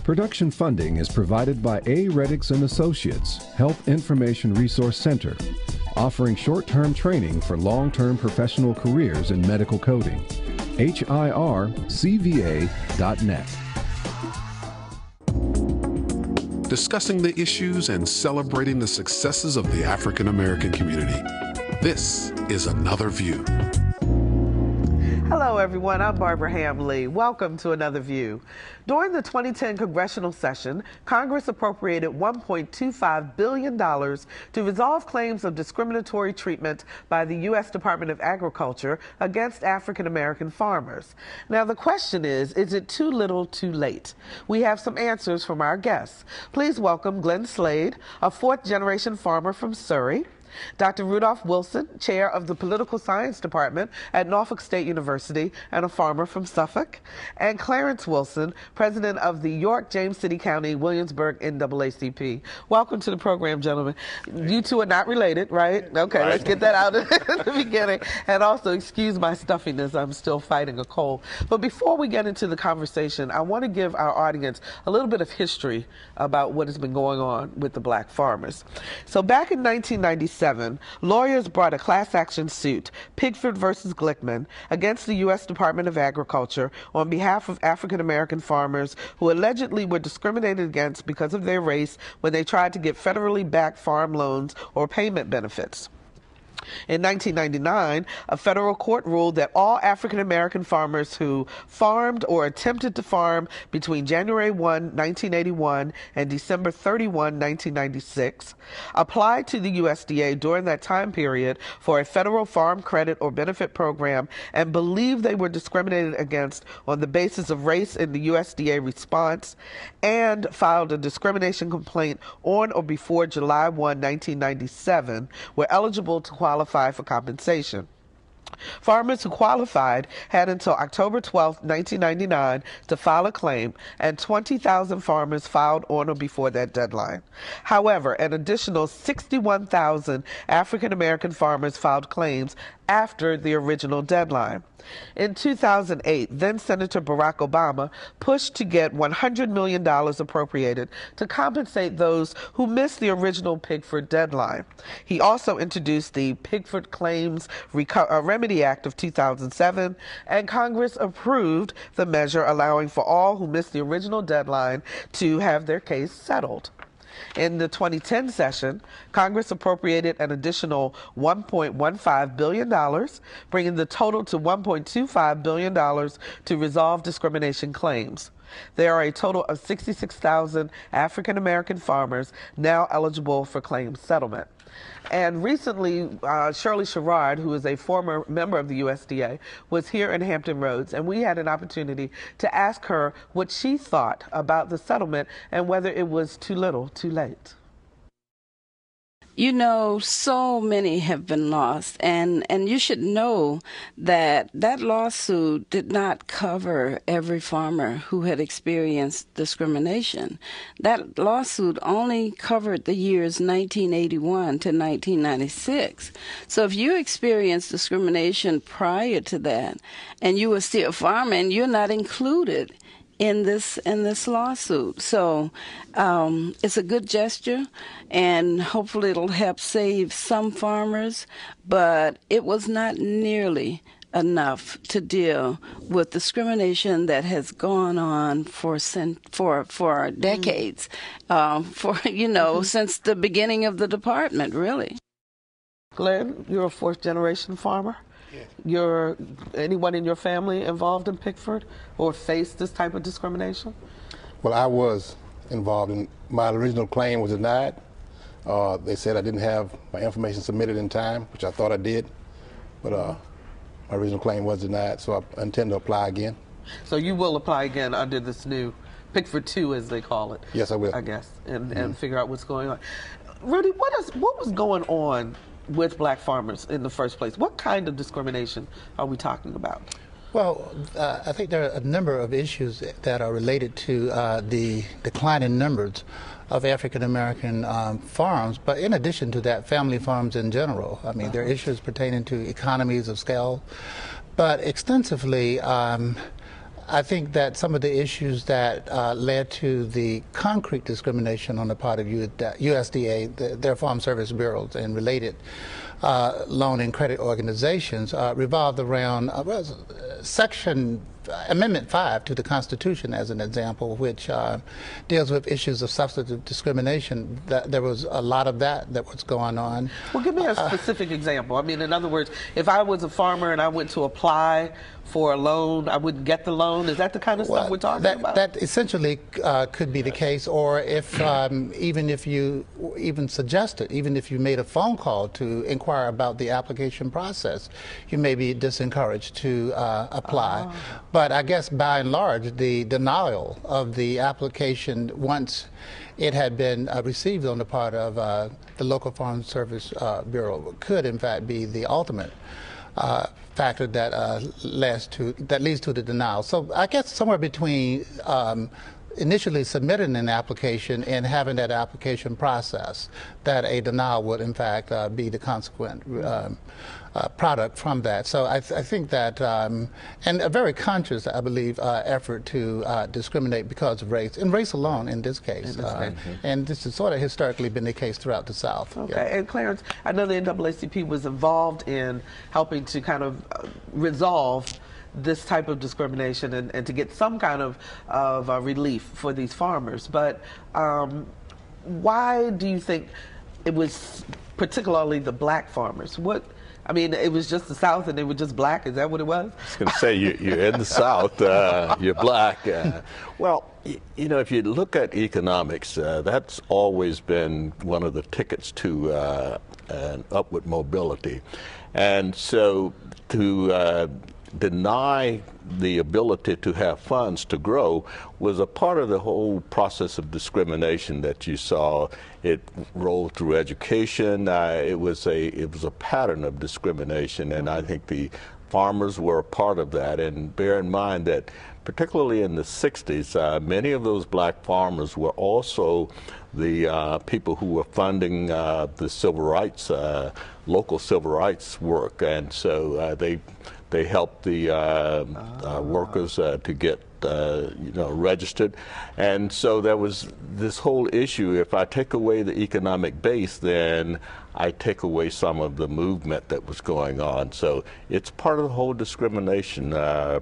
Production funding is provided by A. Reddix and Associates, Health Information Resource Center, offering short-term training for long-term professional careers in medical coding. HIRCVA.net. Discussing the issues and celebrating the successes of the African American community. This is Another View. Hello, everyone. I'm Barbara Hamley. Welcome to Another View. During the 2010 Congressional Session, Congress appropriated $1.25 billion to resolve claims of discriminatory treatment by the U.S. Department of Agriculture against African American farmers. Now, the question is it too little, too late? We have some answers from our guests. Please welcome Glenn Slade, a fourth-generation farmer from Surry; Dr. Rudolph Wilson, chair of the Political Science Department at Norfolk State University and a farmer from Suffolk; and Clarence Wilson, president of the York James City County Williamsburg NAACP. Welcome to the program, gentlemen. You two are not related, right? Okay, right. Let's get that out at the beginning. And also, excuse my stuffiness, I'm still fighting a cold. But before we get into the conversation, I want to give our audience a little bit of history about what has been going on with the black farmers. So back in 1997, lawyers brought a class action suit, Pigford versus Glickman, against the U.S. Department of Agriculture on behalf of African American farmers who allegedly were discriminated against because of their race when they tried to get federally backed farm loans or payment benefits. In 1999, a federal court ruled that all African American farmers who farmed or attempted to farm between January 1, 1981 and December 31, 1996, applied to the USDA during that time period for a federal farm credit or benefit program and believed they were discriminated against on the basis of race in the USDA response, and filed a discrimination complaint on or before July 1, 1997, were eligible to qualify for compensation. Farmers who qualified had until October 12, 1999 to file a claim, and 20,000 farmers filed on or before that deadline. However, an additional 61,000 African American farmers filed claims after the original deadline. In 2008, then-Senator Barack Obama pushed to get $100 million appropriated to compensate those who missed the original Pigford deadline. He also introduced the Pigford Claims Remedy Act of 2007, and Congress approved the measure allowing for all who missed the original deadline to have their case settled. In the 2010 session, Congress appropriated an additional $1.15 billion, bringing the total to $1.25 billion to resolve discrimination claims. There are a total of 66,000 African American farmers now eligible for claim settlement. And recently, Shirley Sherrod, who is a former member of the USDA, was here in Hampton Roads, and we had an opportunity to ask her what she thought about the settlement and whether it was too little, too late. You know, so many have been lost, and you should know that that lawsuit did not cover every farmer who had experienced discrimination. That lawsuit only covered the years 1981 to 1996. So if you experienced discrimination prior to that, and you were still farming, you're not included in this lawsuit. So it's a good gesture, and hopefully it'll help save some farmers, but it was not nearly enough to deal with discrimination that has gone on for decades, since the beginning of the department, really. Glenn, you're a fourth-generation farmer. Anyone in your family involved in Pigford or faced this type of discrimination? Well, I was involved in. My original claim was denied. They said I didn't have my information submitted in time, which I thought I did, but my original claim was denied, so I intend to apply again. So you will apply again under this new Pigford 2, as they call it. Yes, I will. I guess, and figure out what's going on. Rudy, what was going on with black farmers in the first place? What kind of discrimination are we talking about? Well, I think there are a number of issues that are related to the decline in numbers of African American farms, but in addition to that, family farms in general. I mean, there are issues pertaining to economies of scale, but extensively I think that some of the issues that led to the concrete discrimination on the part of USDA, their Farm Service Bureaus, and related loan and credit organizations revolved around Amendment 5 to the Constitution, as an example, which deals with issues of substantive discrimination. There was a lot of that was going on. Well, give me a specific example. I mean, in other words, if I was a farmer and I went to apply for a loan, I wouldn't get the loan. Is that the kind of stuff we're talking about? That essentially could be the case, or if even if you suggested, even if you made a phone call to inquire about the application process, you may be disencouraged to apply. But I guess by and large, the denial of the application once it had been received on the part of the local Farm Service Bureau could in fact be the ultimate factor that leads to the denial. So I guess somewhere between initially submitting an application and having that application process, that a denial would in fact be the consequent product from that. So I think that, and a very conscious, I believe, effort to discriminate because of race, and race alone in this case. And this has sort of historically been the case throughout the South. Okay, yeah. And Clarence, I know the NAACP was involved in helping to kind of resolve this type of discrimination and to get some kind of relief for these farmers. But why do you think it was particularly the black farmers? I mean, it was just the South and they were just black? Is that what it was? I was going to say, you're in the South, you're black. Well, you know, if you look at economics, that's always been one of the tickets to an upward mobility. And so to deny the ability to have funds to grow was a part of the whole process of discrimination that you saw. It rolled through education. It was a pattern of discrimination, and I think the farmers were a part of that. And bear in mind that particularly in the 60s, many of those black farmers were also the people who were funding the civil rights, local civil rights work, and so they helped the workers to get registered. And so there was this whole issue: if I take away the economic base, then I take away some of the movement that was going on. So it's part of the whole discrimination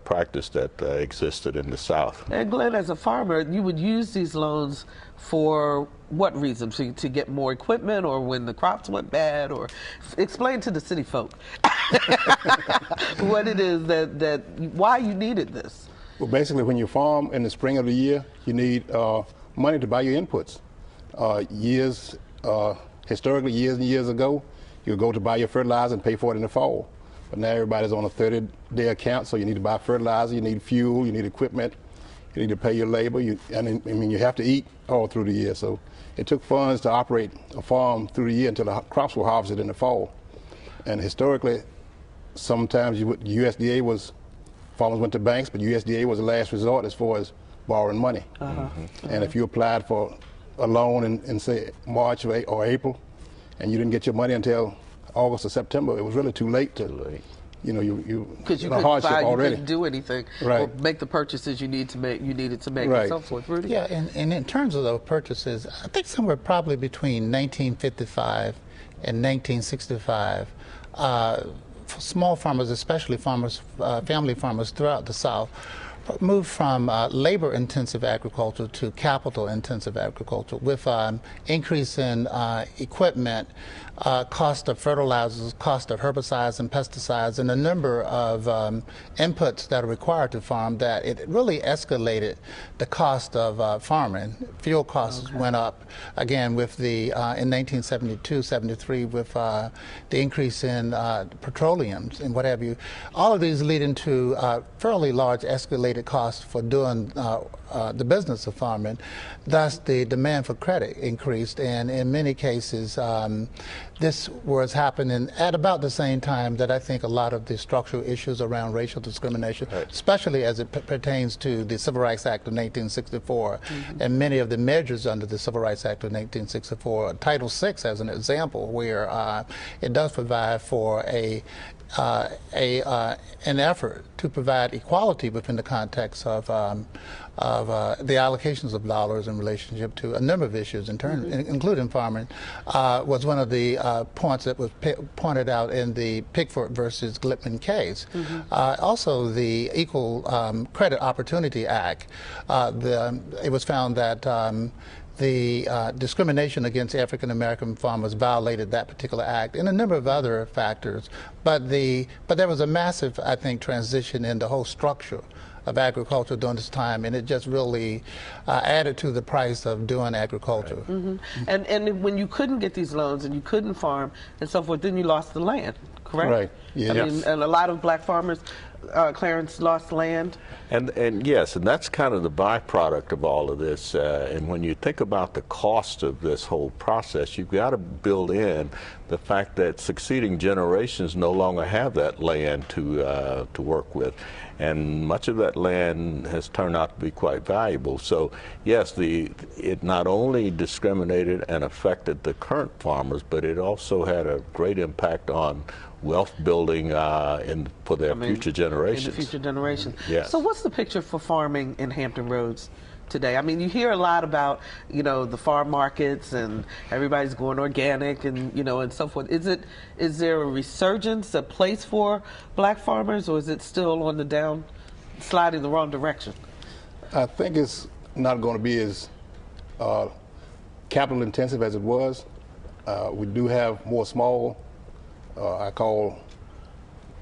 practice that existed in the South. And Glenn, as a farmer, you would use these loans for what reason? To get more equipment, or when the crops went bad? Or explain to the city folk what it is why you needed this. Well, basically, when you farm in the spring of the year, you need money to buy your inputs. Historically, years and years ago, you would go to buy your fertilizer and pay for it in the fall. But now everybody's on a 30-day account, so you need to buy fertilizer, you need fuel, you need equipment, you need to pay your labor, you have to eat all through the year. So it took funds to operate a farm through the year until the crops were harvested in the fall. And historically, sometimes farmers went to banks, but USDA was the last resort as far as borrowing money. And if you applied for a loan in say March or April, and you didn't get your money until August or September, it was really too late to, because you couldn't do anything, or make the purchases you needed to make, and so forth. Rudy? Yeah, and in terms of those purchases, I think somewhere probably between 1955 and 1965, small farmers, especially farmers, family farmers throughout the South, moved from labor-intensive agriculture to capital-intensive agriculture, with increase in equipment, cost of fertilizers, cost of herbicides and pesticides, and a number of inputs that are required to farm, that it really escalated the cost of farming. Fuel costs went up, again, with the, in 1972-73, with the increase in petroleums and what have you. All of these leading to fairly large escalated costs for doing the business of farming. Thus, the demand for credit increased, and in many cases, this was happening at about the same time that I think a lot of the structural issues around racial discrimination, especially as it pertains to the Civil Rights Act of 1964, and many of the measures under the Civil Rights Act of 1964, Title VI as an example, where it does provide for a an effort to provide equality within the context of the allocations of dollars in relationship to a number of issues, including farming, was one of the points that was pointed out in the Pickford versus Glickman case. Also, the Equal Credit Opportunity Act, it was found that the discrimination against African American farmers violated that particular act, and a number of other factors. But there was a massive, I think, transition in the whole structure of agriculture during this time, and it just really added to the price of doing agriculture. And when you couldn't get these loans and you couldn't farm and so forth, then you lost the land, correct? Right. Yeah. I mean, and a lot of black farmers, Clarence, lost land. And yes, and that's kind of the byproduct of all of this. And when you think about the cost of this whole process, you've got to build in the fact that succeeding generations no longer have that land to work with. And much of that land has turned out to be quite valuable. So yes, it not only discriminated and affected the current farmers, but it also had a great impact on wealth building for their future generations. In the future generations. Yes. So what's the picture for farming in Hampton Roads today? I mean, you hear a lot about, the farm markets and everybody's going organic and, and so forth. Is there a resurgence, a place for black farmers, or is it still on the sliding the wrong direction? I think it's not going to be as capital intensive as it was. We do have more small, I call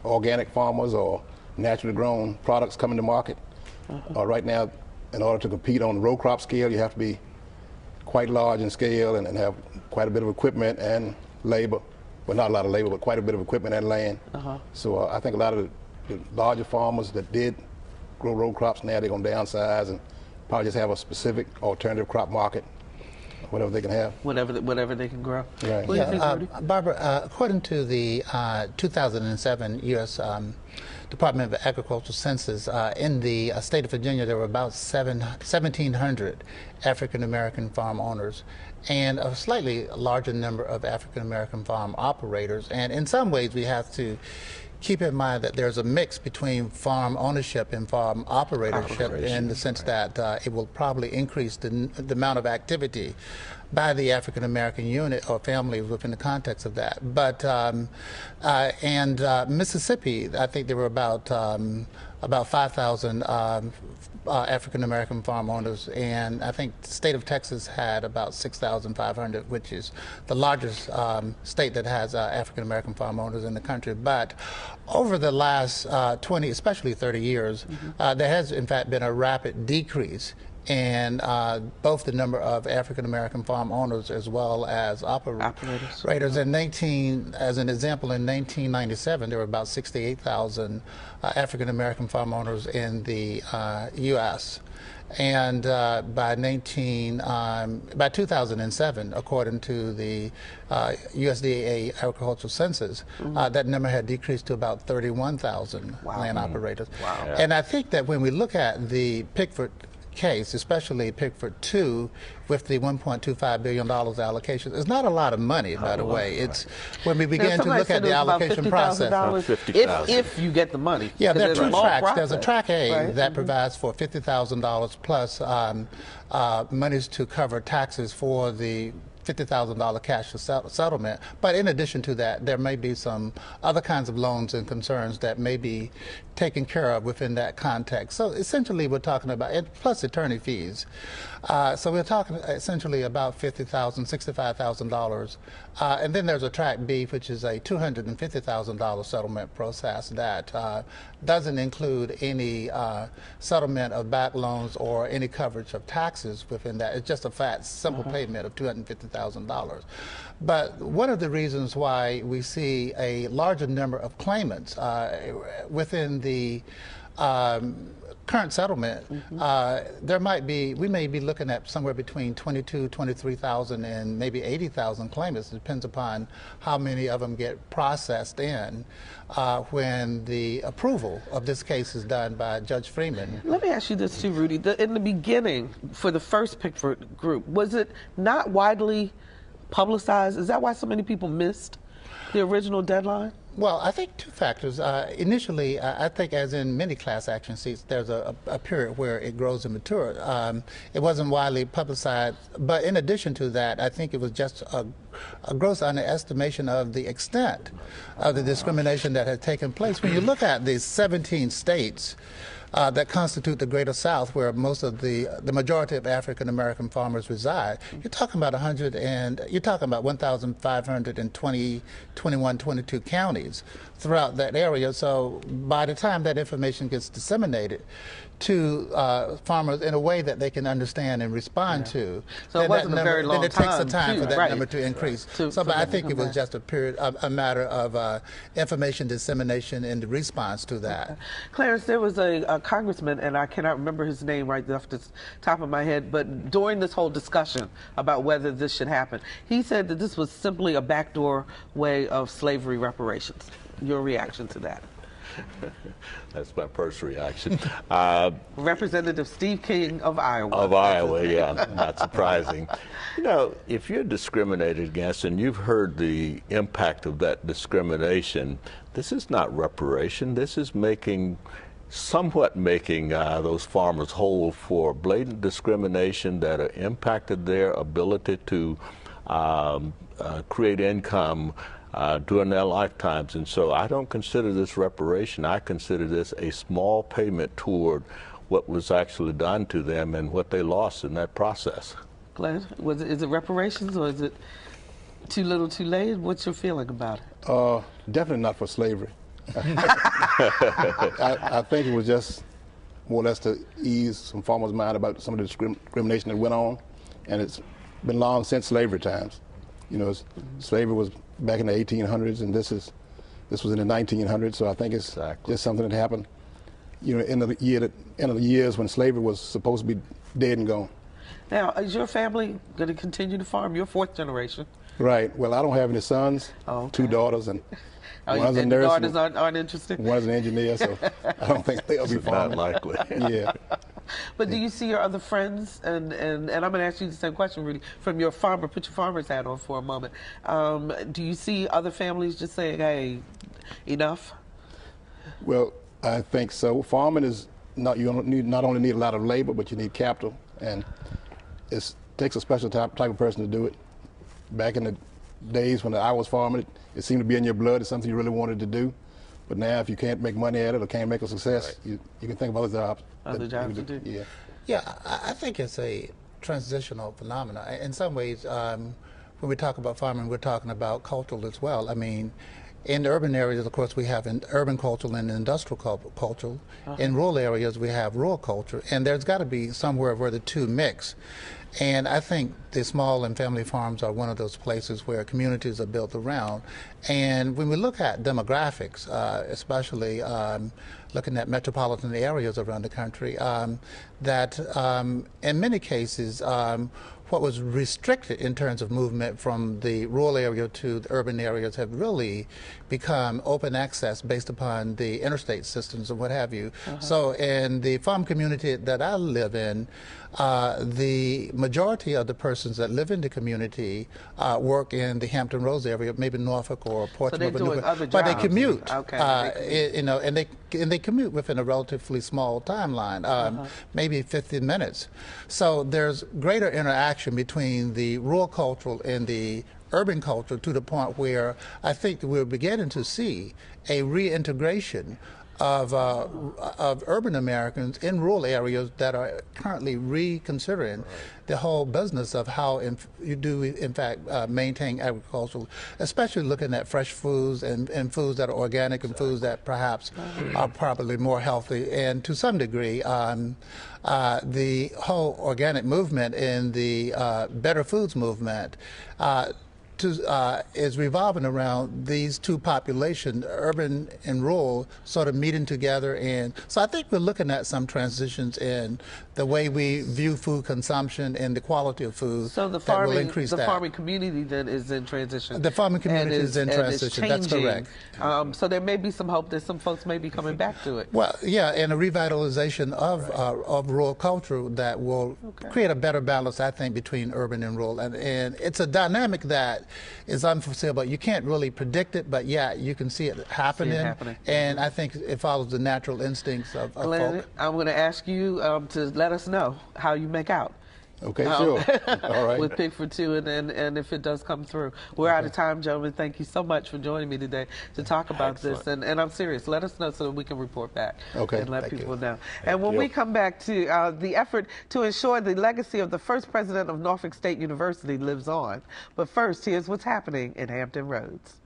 organic farmers or naturally grown products coming to market. Right now, in order to compete on the row crop scale, you have to be quite large in scale and have quite a bit of equipment and labor. Well, not a lot of labor, but quite a bit of equipment and land. So I think a lot of the larger farmers that did grow row crops, now they're going to downsize and probably just have a specific alternative crop market, whatever they can have. Whatever they can grow. Right. What do you think, Rudy? Barbara, according to the 2007 U.S. Department of Agriculture census, in the state of Virginia, there were about 1,700 African American farm owners and a slightly larger number of African American farm operators. And in some ways, we have to keep in mind that there's a mix between farm ownership and farm operatorship in the sense that it will probably increase the amount of activity by the African American unit or family within the context of that. But Mississippi, I think there were about 5,000 African American farm owners, and I think the state of Texas had about 6,500, which is the largest state that has African American farm owners in the country. But over the last 20, especially 30 years, there has in fact been a rapid decrease in both the number of African American farm owners as well as operators. As an example, in 1997, there were about 68,000 African American farm owners in the U.S. And by 2007, according to the USDA agricultural census, that number had decreased to about 31,000 land operators. And I think that when we look at the Pickford case, especially Pickford 2, with the $1.25 billion allocation, it's not a lot of money, by the way. It's when we begin to look at the allocation process. If you get the money. Yeah, there are two tracks. There's a track A that provides for $50,000 plus monies to cover taxes for the $50,000 cash settlement. But in addition to that, there may be some other kinds of loans and concerns that may be taken care of within that context. So essentially we're talking about, plus attorney fees. So we're talking essentially about $50,000, $65,000. And then there's a track B, which is a $250,000 settlement process that doesn't include any settlement of back loans or any coverage of taxes within that. It's just a flat, simple payment of $250,000. But one of the reasons why we see a larger number of claimants within the current settlement, we may be looking at somewhere between 22,000, 23,000 and maybe 80,000 claimants. It depends upon how many of them get processed in when the approval of this case is done by Judge Freeman. Let me ask you this too, Rudy. In the beginning, for the first Pickford group, was it not widely publicized? Is that why so many people missed the original deadline? Well, I think two factors. Initially, I think, as in many class action suits, there's a period where it grows and matures. It wasn't widely publicized, but in addition to that, I think it was just a gross underestimation of the extent of the discrimination that had taken place. When you look at the 17 states that constitute the Greater South, where most of the majority of African American farmers reside, you're talking about 1,522 counties throughout that area. So by the time that information gets disseminated to farmers in a way that they can understand and respond to, so it wasn't a very long then it takes the time too, for that right, number to increase. To, so, but I think it was back. just a matter of information dissemination in the response to that. Okay. Clarence, there was a congressman, and I cannot remember his name right off the top of my head, but during this whole discussion about whether this should happen, he said that this was simply a backdoor way of slavery reparations. Your reaction to that? That's my first reaction. Representative Steve King of Iowa. Of Iowa, yeah, not surprising. You know, if you're discriminated against and you've heard the impact of that discrimination, this is not reparation. This is somewhat making those farmers whole for blatant discrimination that impacted their ability to create income during their lifetimes. And so I don't consider this reparation. I consider this a small payment toward what was actually done to them and what they lost in that process. Glenn, is it reparations or is it too little too late? What's your feeling about it? Definitely not for slavery. I think it was just more or less to ease some farmers' mind about some of the discrimination that went on, and it's been long since slavery times. You know, slavery was back in the 1800s, and this was in the 1900s. So I think it's just something that happened, you know, end of the years when slavery was supposed to be dead and gone. Now, is your family going to continue to farm? You're fourth generation. Right. Well, I don't have any sons. Oh, okay. 2 daughters, and one's a and nurse. The daughters aren't interested? One's an engineer, so I don't think they'll be farming. Not likely. Yeah. But do you see your other friends, and I'm going to ask you the same question, Rudy, from your farmer, put your farmer's hat on for a moment. Do you see other families just saying, hey, enough? Well, I think so. Farming is not only need a lot of labor, but you need capital, and it takes a special type of person to do it. Back in the days when I was farming, it seemed to be in your blood. It's something you really wanted to do. But now, if you can't make money at it or can't make a success, you can think of other jobs. Other jobs to do. Yeah. Yeah, I think it's a transitional phenomenon. In some ways, when we talk about farming, we're talking about cultural as well. I mean, in urban areas, of course, we have urban culture and industrial culture. In rural areas, we have rural culture. And there's got to be somewhere where the two mix. And I think the small and family farms are one of those places where communities are built around. And when we look at demographics, especially looking at metropolitan areas around the country, that in many cases, what was restricted in terms of movement from the rural area to the urban areas have really become open access based upon the interstate systems and what have you. So in the farm community that I live in, the majority of the persons that live in the community work in the Hampton Roads area, maybe Norfolk or Portsmouth, but they commute. Okay. You know, and they commute within a relatively small timeline, maybe 15 minutes. So there's greater interaction between the rural culture and the urban culture to the point where I think that we're beginning to see a reintegration of urban Americans in rural areas that are currently reconsidering the whole business of how you do, in fact, maintain agriculture, especially looking at fresh foods and foods that are organic and foods that perhaps are probably more healthy. And to some degree, the whole organic movement and the better foods movement is revolving around these two populations, urban and rural, sort of meeting together. And so I think we're looking at some transitions in the way we view food consumption and the quality of food. So the farming community then is in transition. The farming community is in transition. That's correct. So there may be some hope that some folks may be coming back to it. Well, yeah, and a revitalization of rural culture that will create a better balance, I think, between urban and rural. And it's a dynamic that is unforeseeable. You can't really predict it, but yeah, you can see it happening. And I think it follows the natural instincts of Glenn, folk. I'm going to ask you to let us know how you make out. Okay, sure. All right. With Pickford 2, and if it does come through. We're out of time, gentlemen. Thank you so much for joining me today to talk about this. And I'm serious. Let us know so that we can report back and let people know. And when we come back to the effort to ensure the legacy of the first president of Norfolk State University lives on. But first, here's what's happening in Hampton Roads.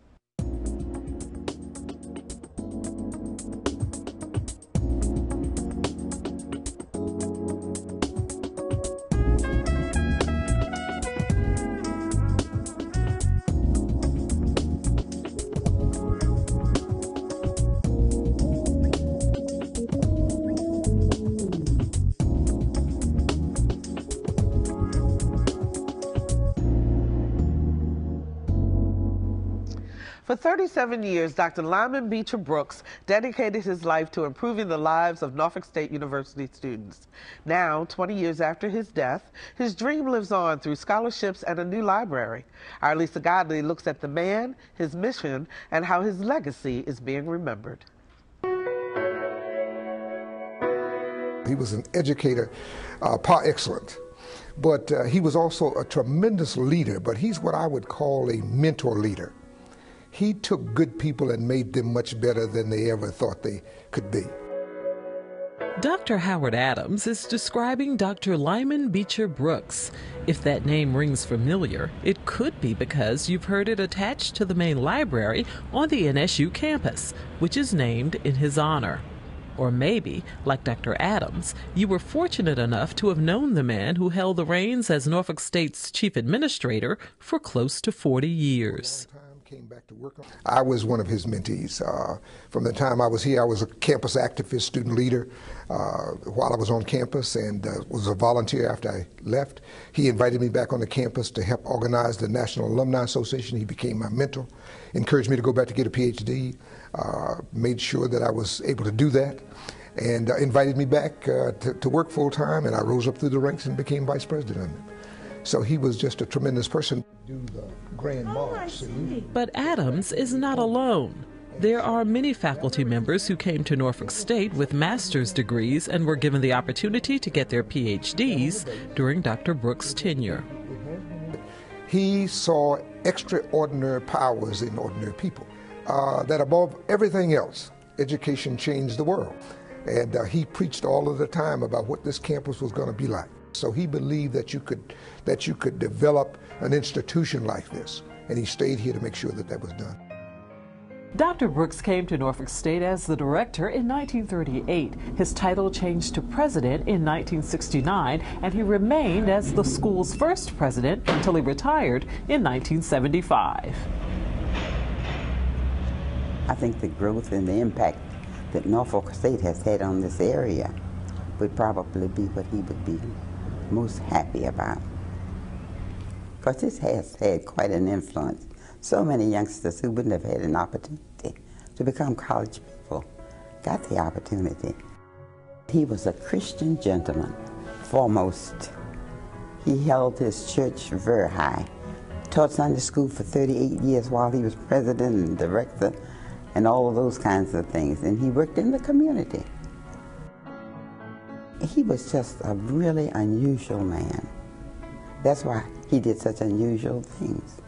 For 37 years, Dr. Lyman Beecher Brooks dedicated his life to improving the lives of Norfolk State University students. Now, 20 years after his death, his dream lives on through scholarships and a new library. Our Lisa Godley looks at the man, his mission, and how his legacy is being remembered. He was an educator par excellence, but he was also a tremendous leader, but he's what I would call a mentor leader. He took good people and made them much better than they ever thought they could be. Dr. Howard Adams is describing Dr. Lyman Beecher Brooks. If that name rings familiar, it could be because you've heard it attached to the main library on the NSU campus, which is named in his honor. Or maybe, like Dr. Adams, you were fortunate enough to have known the man who held the reins as Norfolk State's chief administrator for close to 40 years. I was one of his mentees. From the time I was here, I was a campus activist, student leader while I was on campus, and was a volunteer after I left. He invited me back on the campus to help organize the National Alumni Association. He became my mentor, encouraged me to go back to get a PhD, made sure that I was able to do that, and invited me back to work full time, and I rose up through the ranks and became vice president. So he was just a tremendous person. Do the grand march. But Adams is not alone. There are many faculty members who came to Norfolk State with master's degrees and were given the opportunity to get their PhDs during Dr. Brooks' tenure. He saw extraordinary powers in ordinary people. That above everything else, education changed the world. And he preached all of the time about what this campus was going to be like. So he believed that you could develop an institution like this, and he stayed here to make sure that that was done. Dr. Brooks came to Norfolk State as the director in 1938. His title changed to president in 1969, and he remained as the school's first president until he retired in 1975. I think the growth and the impact that Norfolk State has had on this area would probably be what he would be most happy about. Because this has had quite an influence. So many youngsters who wouldn't have had an opportunity to become college people got the opportunity. He was a Christian gentleman, foremost. He held his church very high. Taught Sunday school for 38 years while he was president and director and all of those kinds of things. And he worked in the community. He was just a really unusual man. That's why he did such unusual things.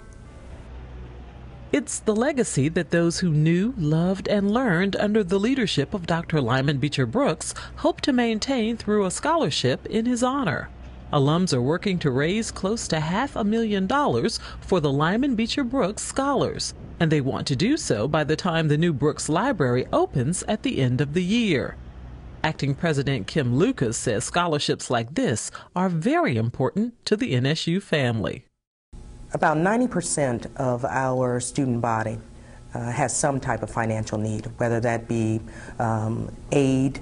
It's the legacy that those who knew, loved, and learned under the leadership of Dr. Lyman Beecher Brooks hope to maintain through a scholarship in his honor. Alums are working to raise close to $500,000 for the Lyman Beecher Brooks Scholars, and they want to do so by the time the new Brooks Library opens at the end of the year. Acting President Kim Lucas says scholarships like this are very important to the NSU family. About 90% of our student body has some type of financial need, whether that be aid,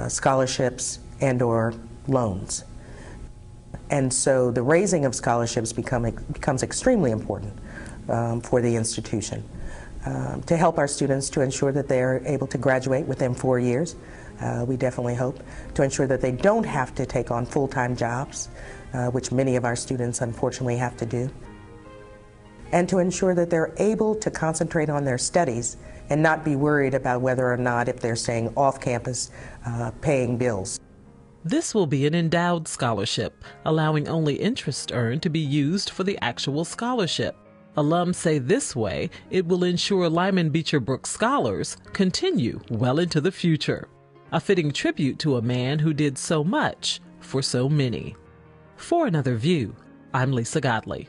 scholarships, and or loans. And so the raising of scholarships becomes extremely important for the institution to help our students to ensure that they are able to graduate within 4 years. We definitely hope to ensure that they don't have to take on full-time jobs, which many of our students unfortunately have to do. and to ensure that they're able to concentrate on their studies and not be worried about whether or not if they're staying off campus paying bills. This will be an endowed scholarship, allowing only interest earned to be used for the actual scholarship. Alums say this way it will ensure Lyman Beecher Brooks scholars continue well into the future. A fitting tribute to a man who did so much for so many. For Another View, I'm Lisa Godley.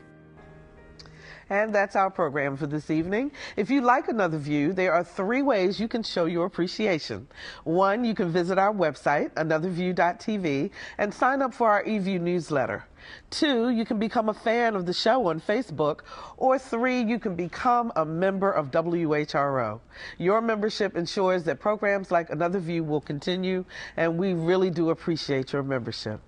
And that's our program for this evening. If you'd like Another View, there are 3 ways you can show your appreciation. 1, you can visit our website, anotherview.tv, and sign up for our eView newsletter. 2, you can become a fan of the show on Facebook. Or 3, you can become a member of WHRO. Your membership ensures that programs like Another View will continue, and we really do appreciate your membership.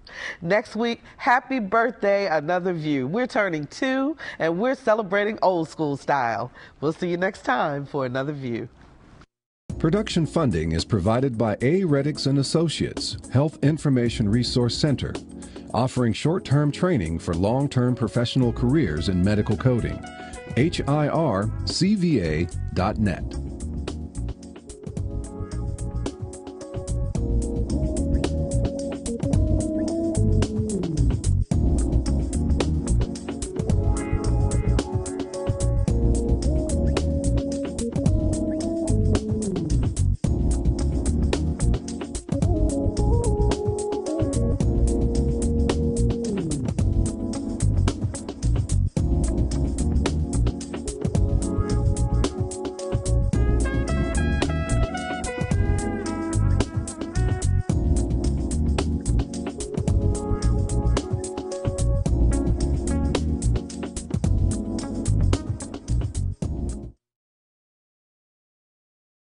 Next week, happy birthday, Another View. We're turning 2, and we're celebrating old school style. We'll see you next time for Another View. Production funding is provided by A. Reddix and Associates, Health Information Resource Center, offering short-term training for long-term professional careers in medical coding. HIRCVA.net.